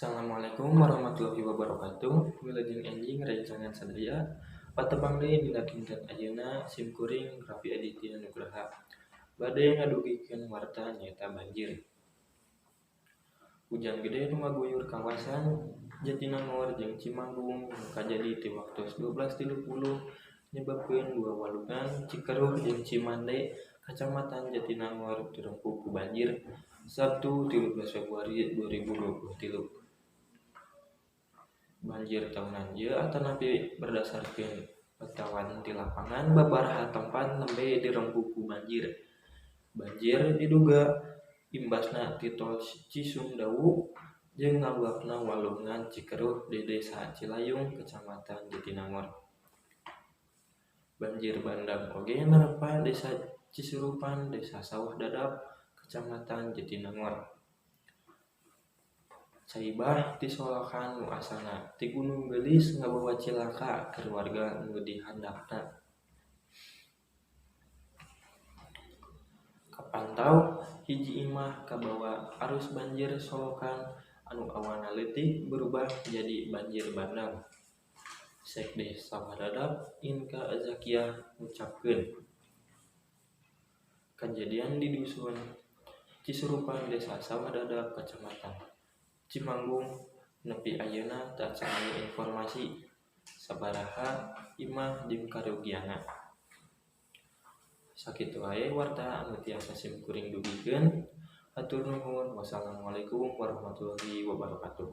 Assalamualaikum warahmatullahi wabarakatuh. Wilujeng enjing rancangan sadaya. Patebang deui dina dinten ayeuna simkuring Raffi Aditya Nugraha. Bade ngadugikeun warta nyaeta banjir. Hujan gede nu ngaguyur kawasan Jatinangor jeung Cimanggung kajadi ti waktos 12.30 nyebabkeun dua walungan Cikeruh jeung Cimande Kacamatan Jatinangor direngkuh ku banjir Sabtu 13 Februari 2023. Banjir tahunan ieu atanapi berdasarkeun pantauan di lapangan babaraha tempat nembe direngkuh ku banjir. Banjir diduga imbasna ti tol Cisumdawu jeung ngaluapna walungan Cikeruh di Desa Cilayung, Kecamatan Jatinangor. Banjir bandang oge nerpa Desa Cisurupan, Desa Sawah Dadap, Kecamatan Jatinangor. Caibah ti solokan nu asalna ti Gunung Gelis ngabawa cilaka keur warga nu di handapna. Kapantau hiji imah kabawa arus banjir solokan anu awana leutik berubah jadi banjir bandang. Sekde Sawah Dadap Inka Zakiah ngucapkeun, kajadian di dusun Cisurupan Desa Sawah Dadap Kecamatan Cimanggung nepi ayeuna teu acan anu informasi sabaraha imah jeung karugianna. Sakitu wae warta anu tiasa simkuring dugikeun. Hatur nuhun. Wassalamualaikum warahmatullahi wabarakatuh.